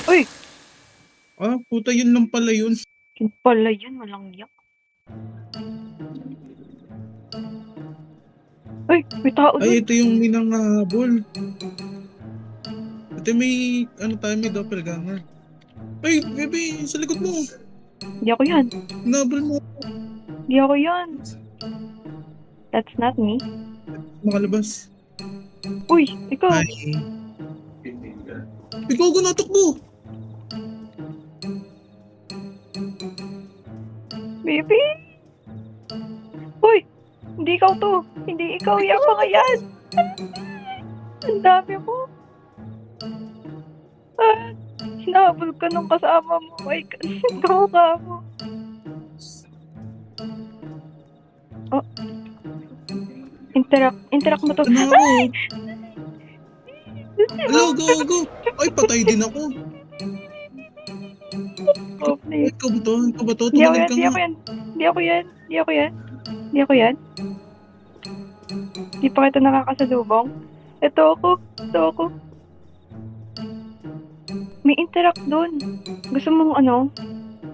Uy! Ah, puta yun lang pala yun. Yun pala yun, walang yak. Uy! May tao Ay, dun! ito yung may nangahabol. Ito may, ano tayo, may doppelganger. Ay, bebe, sa likod mo. Di ako yan. Hinahabol mo. Di ako yan. That's not me. Makalabas. Uy! Ikaw! Ay. Ikaw ko natakbo. Baby! Uy! Hindi ikaw to! Hindi ikaw! Yak pa yan! Ang dami mo! Ah! Hinahabol ka nung kasama mo. Ay, kamukha mo. Oh! Interact mo to. Ito na ako. Ay! Hello, go, go. Ay, patay din ako. Oh, please. Ikaw ba to? Ikaw ba to? Di ako Tumalon yan, ka di nga. ako yan. Di ako yan, di ako yan. Di ako yan. Di pa kita nakakasalubong. Ito ako. May interact doon. Gusto mong ano?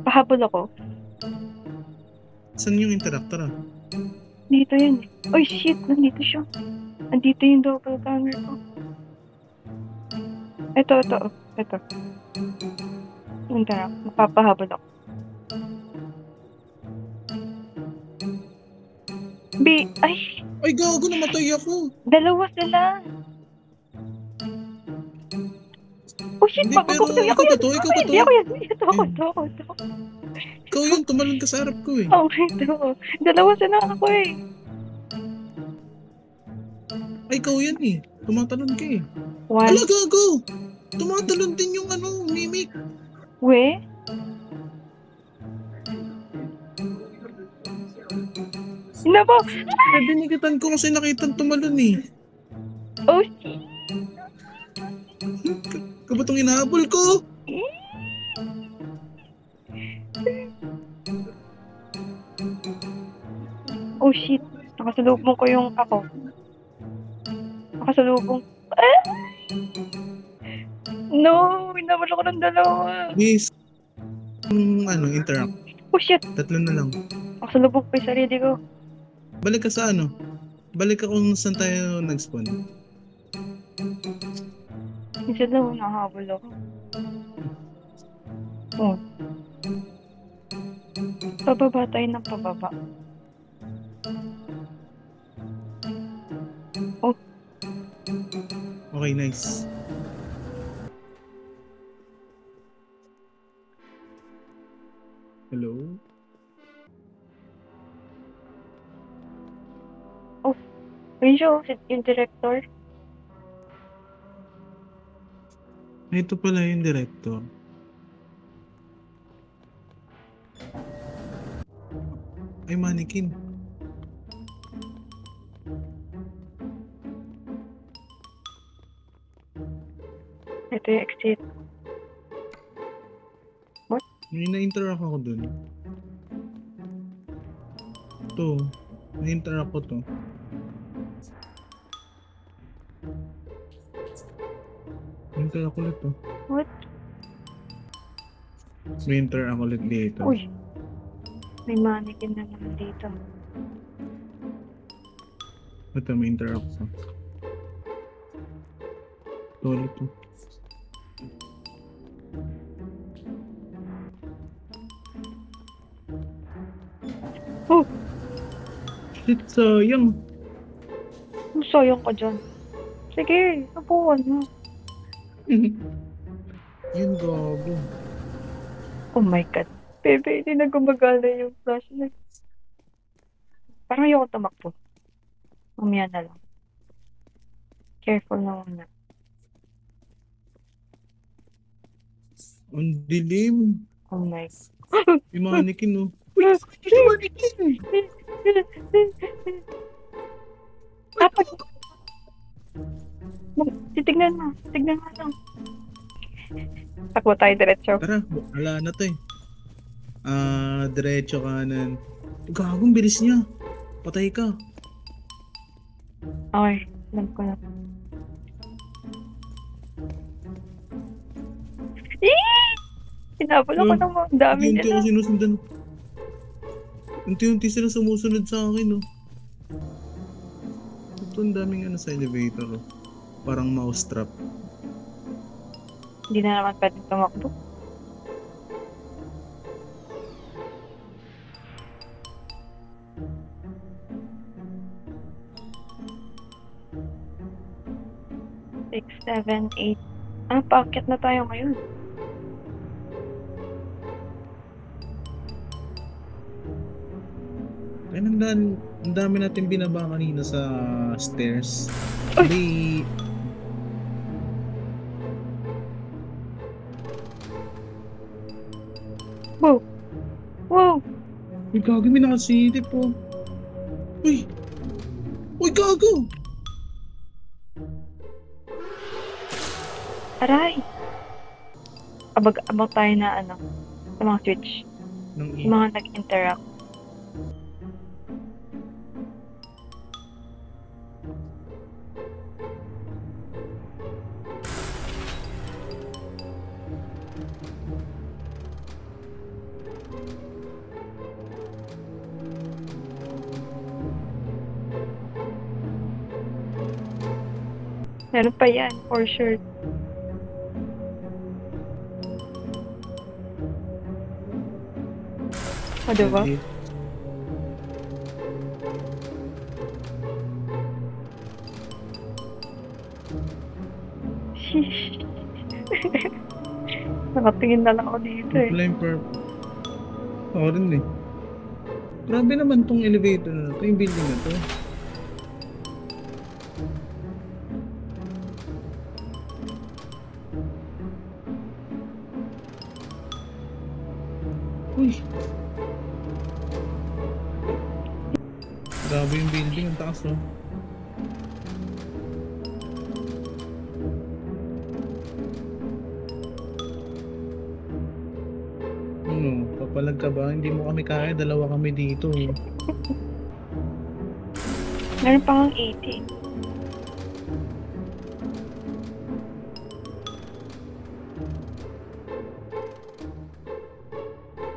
Pahabol ako? Saan yung interactor ah? Dito yan. Oy, shit! Nandito siya. Nandito yung doppelganger ko. Ito. Interact. Mapapahabol ako. Ay! Ay, gago, namatay ako. Dalawa sila. Oh shit! Hindi, pero ikaw ba to? Ikaw ba to? Hindi ako yan. Ito ako. Ikaw yun, tumalon ka sa harap ko eh. Okay, ito. Dalawa sila ako eh. Ay, ikaw yan eh. Tumatalon ka eh. One. Ala, gago! Tumatalon din yung ano, mimic. We? Nabo! Binigatan ko kasi nakita tumalon eh. Oh shit! Kabatong inahabol ko? Oh shit! Nakasalubong ko yung ako. Nakasalubong. Ah! No! Hinabol ako ng dalawa. Miss, ano, interact. Oh shit! Tatlo na lang. Nakasalubong ko yung sarili ko. Balik ka sa ano? Balik ka kung saan tayo nag-spawn. Isa daw, nahabol ako. Oh. Pababa tayo ng pababa. Oh. Okay, nice. Hello? Oh. Ayun siya, yung director. Ito pala yung director. Ay, mannequin. Ito yung exit. What? May na-interact ako dun. Ito. Na-interact ko to. Na-interact ulit to. What? May interact ulit dito. Uy. May mannequin na naman dito. Ito, may interact ko. Ito ulit to. Oh! Shit, sayang. Sayang ka dyan. Sige, napuwan mo. Yun, gago. Oh my god. Bebe, hindi na gumagana yung flashlight. Parang ayoko tumakbo. Mamaya na lang. Careful na muna. Ang dilim. Oh my. Yung mannequin, oh. Dapat. Titignan mo. Tignan mo lang. Takbo tayo diretso. Tara, wala na to eh. Diretso kanan. Gagong bilis niya. Patay ka. Okay. Alam ko na. Eh! Hinabol ako ng mga dami Unti-unti nila. ako sinusundan. Unti-unti sila sumusunod sa akin, oh. Ito ang daming ano sa elevator, oh. Parang mouse trap. Hindi na naman pwedeng tumakbo. Six, seven, eight. Ah, paakyat na tayo ngayon. Ay, ang dami natin binaba kanina sa stairs. Uy! May... Wow! Wow! Uy, gago, may nakasilip, oh. Uy! Uy, gago! Aray! Abag tayo na ano, sa mga switch. Nang Yung mga nag-interact. Meron pa yan, for sure. O, diba? Hindi. Sheesh. Nakatingin na lang ako dito eh. Flame purple. Ako rin eh. Grabe naman tong elevator na to, yung building na to. Uy! Grabe yung building, ang taas, oh. Ano, papalag ka ba? Hindi mo kami kaya, dalawa kami dito. Meron pa kang 80.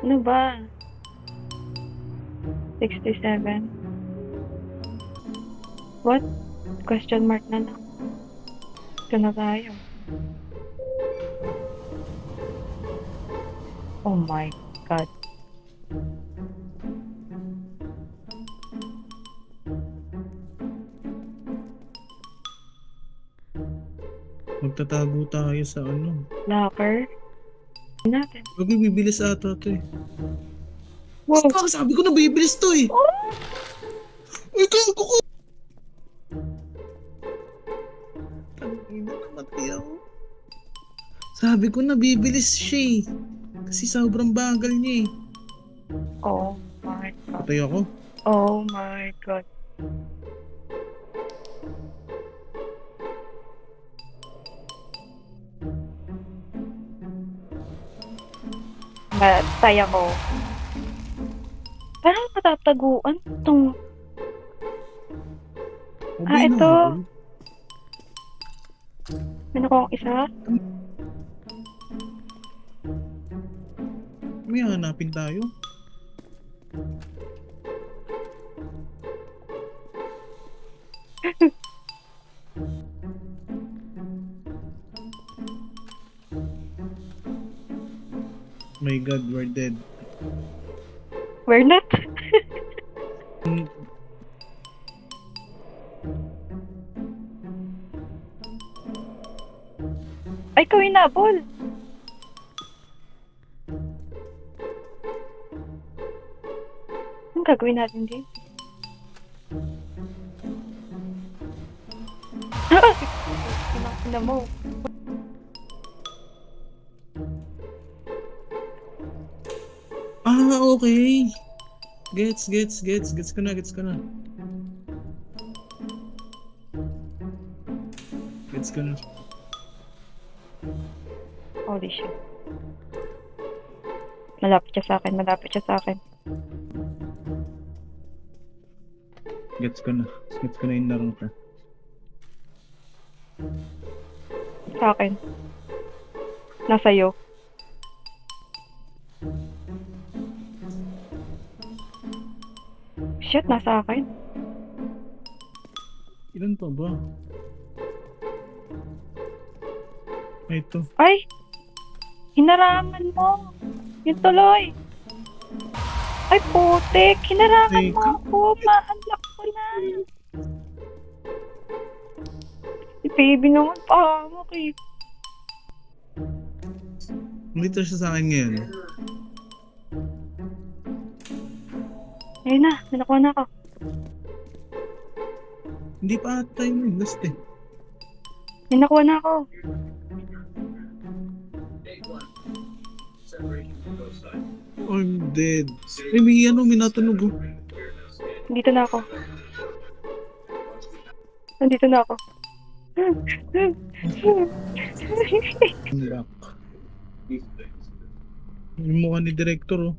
Ano ba? 67. What? Question mark na lang. Ito na tayo. Oh my God. Magtatago tayo sa ano. Locker. Natin. Huwag bibilis ata to eh. Wow. Basta, sabi ko na bibilis to eh. Oh! Uy, gago ko! Tangina, namatay ako. Sabi ko na bibilis siya eh. Kasi sobrang bagal niya eh. Oh my God. Patay ako. Oh my God. Matay ako. Parang matataguan itong... Okay na ito. ako. Meron akong isa. May hanapin tayo. My God, we're dead. We're not. Mm, Ay, ikaw hinabol. Anong gagawin natin din? Ina mo. okay. Gets ko na. Gets ko na. Holy shit. Malapit siya sa akin. Gets ko na yung laro ka. Sa akin. Nasa iyo. Shit, nasa akin. Ilan pa ba? Ay, ito. Ay! Hinarangan mo! Yun tuloy! Ay, putik! Hinarangan Ay, mo ako! Ma-unlock ko na! Si baby naman pahamak eh. Dito siya sa akin ngayon. Ayun na, nakuha na ako. Hindi pa ata yun last eh. May nakuha na ako. I'm dead. Ay, may may natunog oh. Nandito na ako. Nandito na ako. Unlock. Yung mukha ni director oh.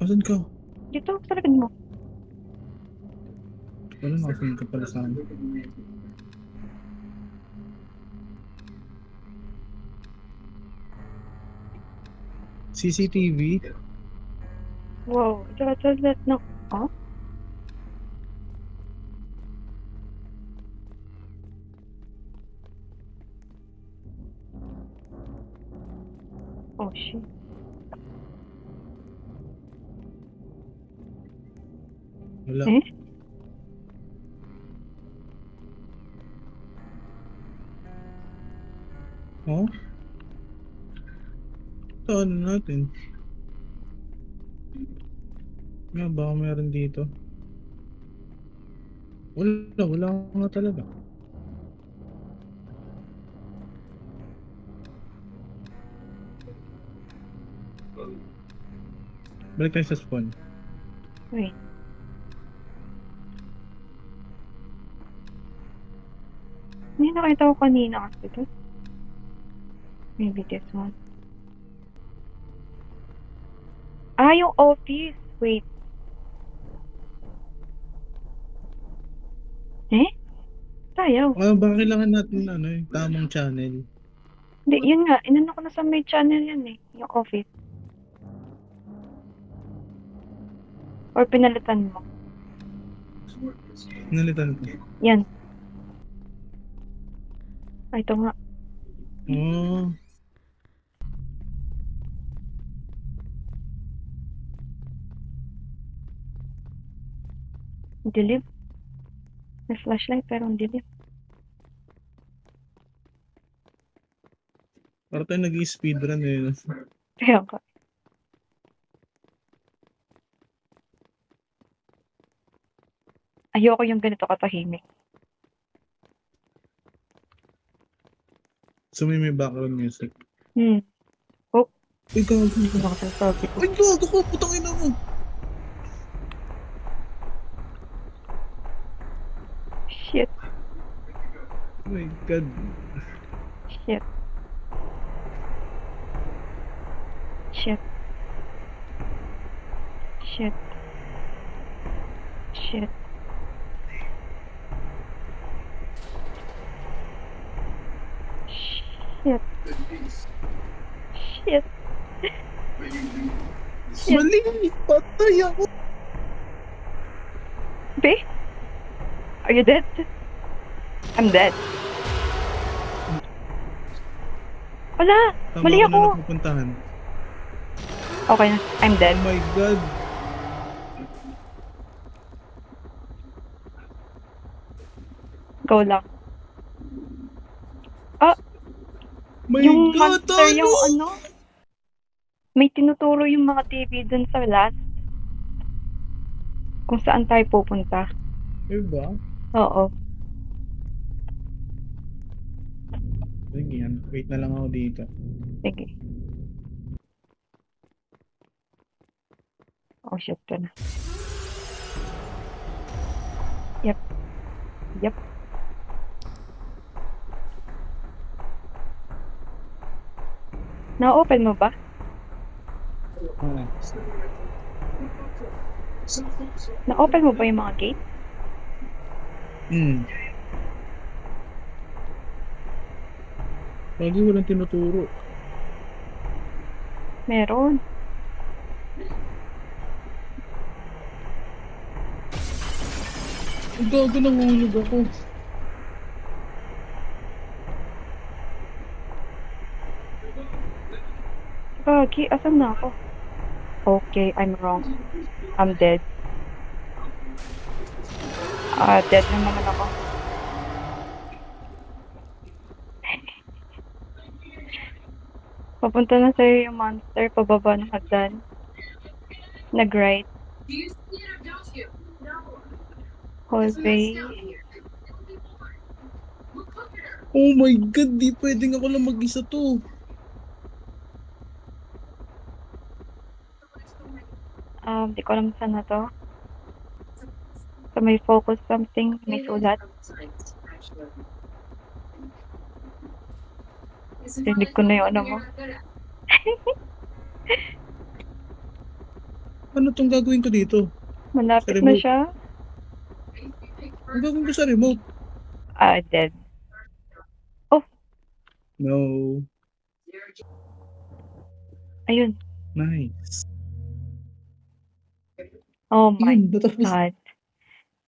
Asan ka? Dito, sa likod mo. Wala, nakasunod ka pala sa akin. CCTV? Wow, that no. Oh? Oh shit. Wala. Eh? Oh? Ito, ano natin? Nga, baka meron dito. Wala nga talaga. Balik tayo sa spawn. Wait. Hindi nakita ko kanina kasi ito. Maybe this one. Ah, yung office. Wait. Eh? Tayo. Baka kailangan natin yung tamang channel. Hindi, yun nga. Inano ko na sa may channel yan eh. Yung office. Or pinalitan mo. Nalitan ko. Yan. Ay, ito nga. Oh. Dilim. May flashlight pero ang dilim. Para tayo nag-i-speedrun eh. Kaya ka. Ayoko yung ganito katahimik. So may background music. Oh, Ay, gago. hindi na ako sasabi ko. Ay, gago ko. Putang ina mo. Shit. Oh my God. Shit. Shit. Shit. Shit. Shit. Shit. Shit. Mali. Patay ako. Be? Are you dead? I'm dead. Wala! Tama Mali na ako! napupuntahan. Okay na. I'm dead. Oh my God. Go lang. Ah! My Yung God, monster, ano? yung ano? May tinuturo yung mga TV dun sa last. Kung saan tayo pupunta. Diba? Oo. Sige yan. Wait na lang ako dito. Sige. Oh shit ka na. Yep. Yep. Na-open mo ba? Na-open mo ba yung mga gate? Lagi walang tinuturo. Meron. Ang gago, nangungulog ako. Gagi, asan na ako? Okay, I'm wrong. I'm dead. Dead na naman ako. Papunta na sa'yo yung monster, pababa ng hagdan. Nag-right. Hallway. Oh my God, di pwedeng ako lang mag-isa to. Di ko alam saan na to. So may focus something, may sulat. Rinig ko na yung ano mo. Ano tong gagawin ko dito? Sa Malapit na remote. siya. Ang gagawin ko sa remote? Dead. Oh, No. ayun. Nice. Oh my Yun, natapos. God.